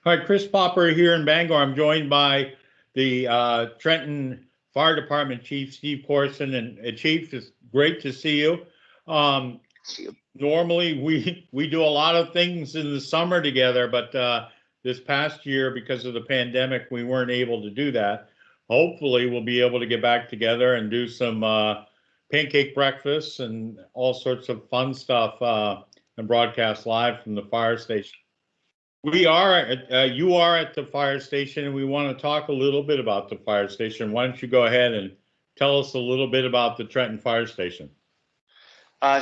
All right, Chris Popper here in Bangor. I'm joined by the Trenton Fire Department Chief, Steve Corson. And Chief, it's great to see you. Um, Normally, we do a lot of things in the summer together, but this past year, because of the pandemic, we weren't able to do that. Hopefully, we'll be able to get back together and do some pancake breakfasts and all sorts of fun stuff and broadcast live from the fire station. We are you are at the fire station, and we want to talk a little bit about the fire station. Why don't you go ahead and tell us a little bit about the Trenton Fire Station?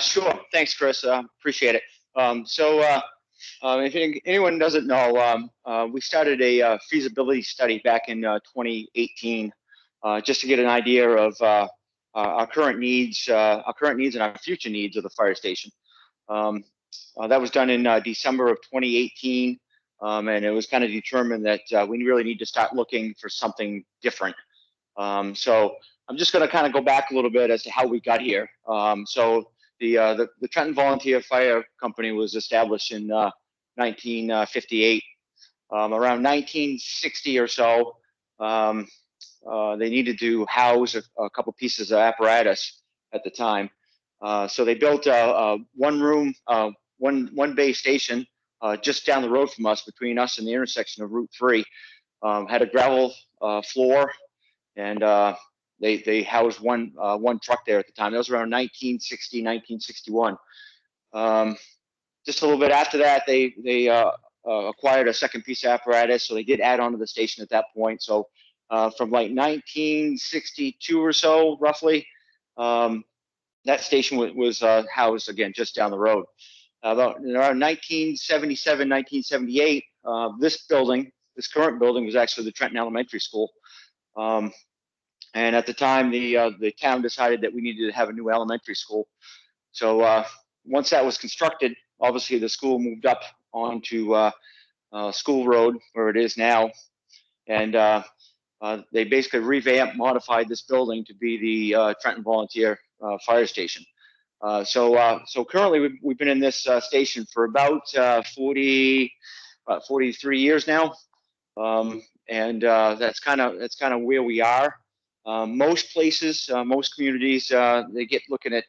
Sure. Thanks, Chris. Appreciate it. If anyone doesn't know, we started a feasibility study back in 2018, just to get an idea of our current needs and our future needs of the fire station. That was done in December of 2018. And it was kind of determined that we really need to start looking for something different. So I'm just going to kind of go back a little bit as to how we got here. The Trenton Volunteer Fire Company was established in 1958. Around 1960 or so, they needed to house a couple pieces of apparatus at the time. So they built a one bay station just down the road from us, between us and the intersection of Route 3. Had a gravel floor, and they housed one truck there at the time. That was around 1960, 1961. Just a little bit after that, they acquired a second piece of apparatus, so they did add on to the station at that point. So from like 1962 or so, roughly, that station was housed again just down the road. About around 1977, 1978, this current building was actually the Trenton Elementary School. And at the time, the town decided that we needed to have a new elementary school. So once that was constructed, obviously the school moved up onto School Road, where it is now. And they basically revamped, modified this building to be the Trenton Volunteer Fire Station. So currently we've been in this station for about 43 years now, and that's kind of where we are. Most places, most communities, they get looking at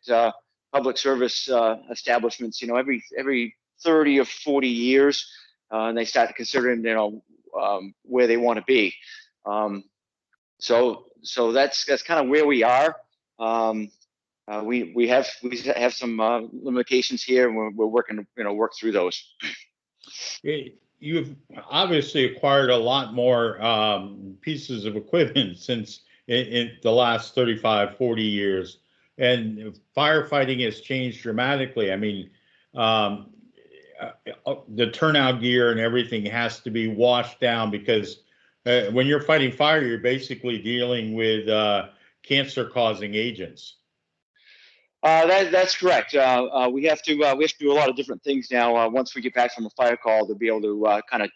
public service establishments, every 30 or 40 years, and they start considering, where they want to be. So that's kind of where we are. We have some limitations here, and we're working to work through those. You've obviously acquired a lot more pieces of equipment since in the last 35, 40 years, and firefighting has changed dramatically. I mean, the turnout gear and everything has to be washed down, because when you're fighting fire, you're basically dealing with cancer-causing agents. That's correct. We have to do a lot of different things now. Once we get back from a fire call, to be able to kind of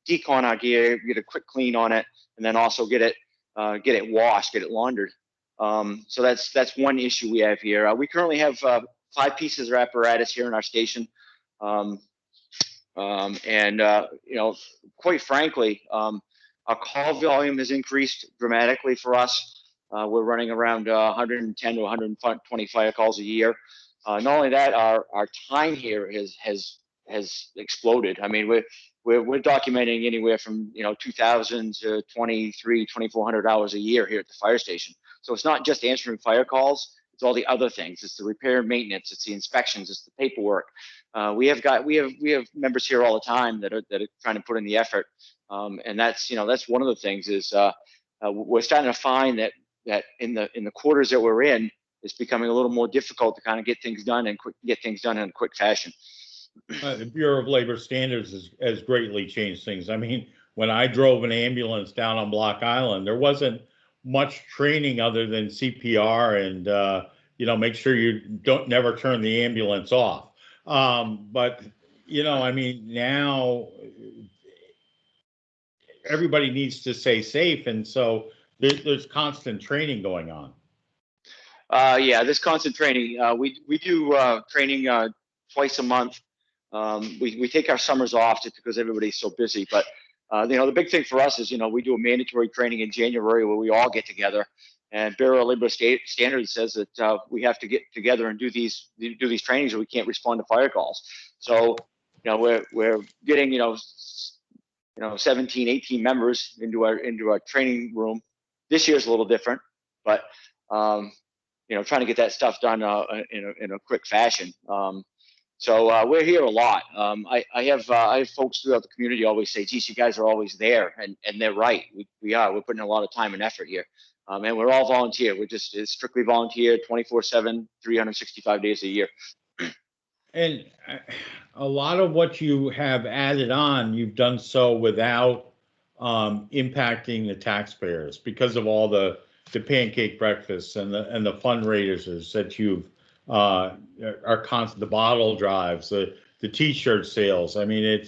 decon our gear, get a quick clean on it, and then also get it washed, get it laundered. So that's one issue we have here. We currently have 5 pieces of apparatus here in our station, quite frankly, our call volume has increased dramatically for us. We're running around 110 to 120 fire calls a year. Not only that, our time here has exploded. I mean, we're documenting anywhere from 2,000 to 2,400 hours a year here at the fire station. So it's not just answering fire calls; it's all the other things. It's the repair and maintenance. It's the inspections. It's the paperwork. We have members here all the time that are trying to put in the effort, and that's one of the things is we're starting to find that in the quarters that we're in, it's becoming a little more difficult to kind of get things done in a quick fashion. The Bureau of Labor Standards has greatly changed things. I mean, when I drove an ambulance down on Block Island, there wasn't much training other than CPR and make sure you never turn the ambulance off. But I mean, now everybody needs to stay safe, and so there's constant training going on. Yeah, there's constant training. We do training twice a month. We take our summers off just because everybody's so busy, but The big thing for us is, we do a mandatory training in January where we all get together, and Bureau of Labor Standards says that we have to get together and do these trainings, or we can't respond to fire calls. So, we're getting 17, 18 members into our training room. This year's a little different, but trying to get that stuff done in a quick fashion. So we're here a lot. I have folks throughout the community always say, "Geez, you guys are always there," and they're right. We are. We're putting a lot of time and effort here, and we're all volunteer. It's strictly volunteer, 24/7, 365 days a year. And a lot of what you have added on, you've done so without impacting the taxpayers because of all the pancake breakfasts and the fundraisers that you've are constant, the bottle drives, the T-shirt sales. I mean,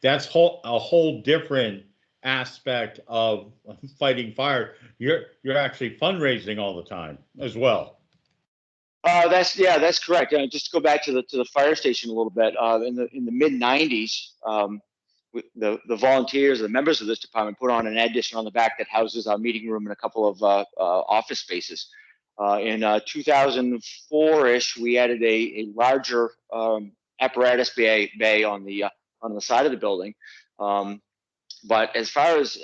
that's a whole different aspect of fighting fire. You're actually fundraising all the time as well. That's correct. Just to go back to the fire station a little bit, in the mid '90s, the volunteers, the members of this department, put on an addition on the back that houses our meeting room and a couple of office spaces. In 2004-ish, we added a larger apparatus bay on the side of the building. But as far as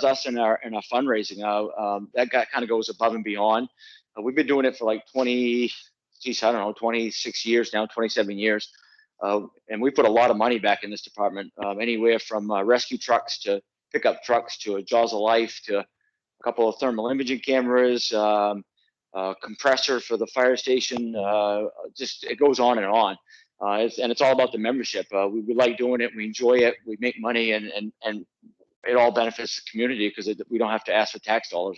us and our fundraising, that kind of goes above and beyond. We've been doing it for like 26 years now, 27 years. And we put a lot of money back in this department, anywhere from rescue trucks to pickup trucks to a Jaws of Life to a couple of thermal imaging cameras, compressor for the fire station. Just it goes on and on. And it's all about the membership. We like doing it. We enjoy it. We make money, and it all benefits the community because we don't have to ask for tax dollars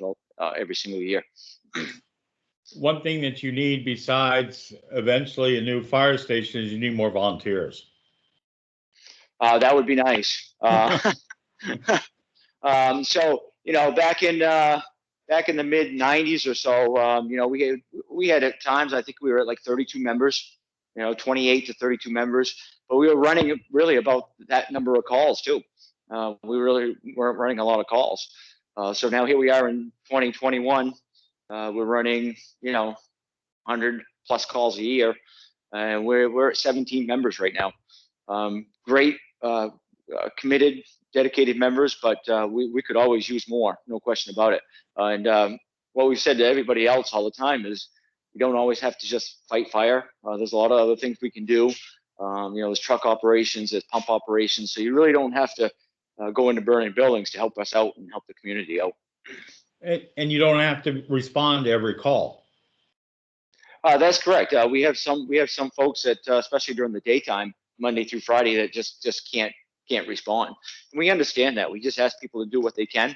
every single year. One thing that you need besides eventually a new fire station is you need more volunteers. That would be nice. So back in the mid '90s or so, we had at times, I think we were at like 32 members, 28 to 32 members, but we were running really about that number of calls too. We really weren't running a lot of calls. So now here we are in 2021. We're running, 100 plus calls a year, and we're at 17 members right now. Great, committed, dedicated members, but we could always use more, no question about it. And what we've said to everybody else all the time is, you don't always have to just fight fire. There's a lot of other things we can do. There's truck operations, there's pump operations, so you really don't have to go into burning buildings to help us out and help the community out. And you don't have to respond to every call. That's correct. We have some folks that, especially during the daytime, Monday through Friday, that just can't respond. And we understand that. We just ask people to do what they can.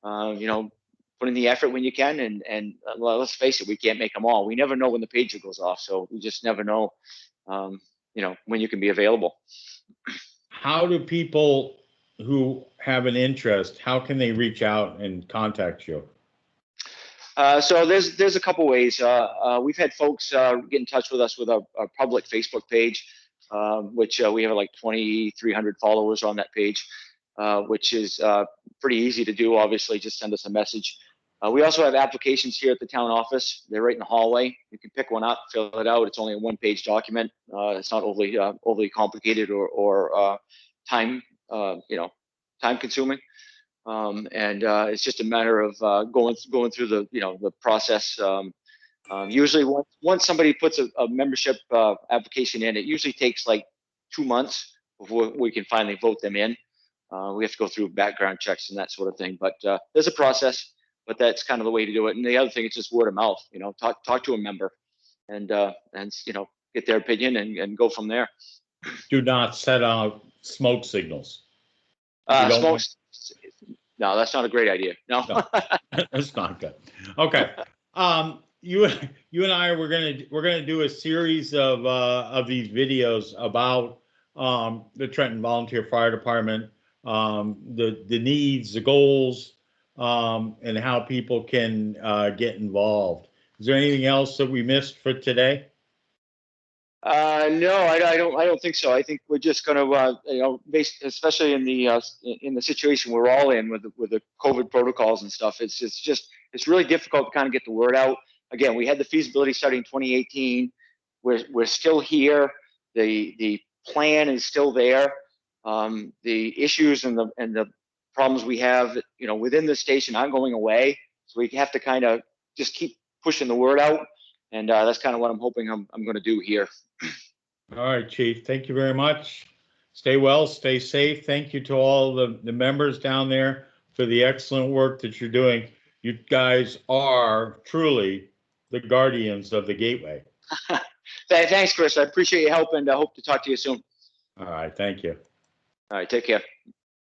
Put in the effort when you can, and let's face it, we can't make them all. We never know when the pager goes off, so we just never know, when you can be available. How do people who have an interest, how can they reach out and contact you? So there's a couple ways. We've had folks get in touch with us with our public Facebook page, which we have like 2,300 followers on that page, which is pretty easy to do. Obviously, just send us a message. We also have applications here at the town office. They're right in the hallway. You can pick one up, fill it out. It's only a one-page document. It's not overly complicated or time consuming. And it's just a matter of going through the process. Usually, once somebody puts a membership application in, it usually takes like 2 months before we can finally vote them in. We have to go through background checks and that sort of thing. But there's a process, but that's kind of the way to do it. And the other thing is just word of mouth. Talk to a member, and get their opinion and go from there. Do not set out smoke signals. No, that's not a great idea. No. That's not good. Okay. You and I we're gonna do a series of these videos about the Trenton Volunteer Fire Department, the needs, the goals, and how people can get involved. Is there anything else that we missed for today? No, I don't think so. I think we're just going to, especially in the situation we're all in with the COVID protocols and stuff. It's really difficult to kind of get the word out. Again, we had the feasibility study in 2018. We're still here. The plan is still there. The issues and the problems we have, within the station aren't going away. So we have to kind of just keep pushing the word out. And that's kind of what I'm hoping I'm going to do here. All right, Chief. Thank you very much. Stay well, stay safe. Thank you to all the members down there for the excellent work that you're doing. You guys are truly the guardians of the Gateway. Thanks, Chris. I appreciate your help, and I hope to talk to you soon. All right, thank you. All right, take care.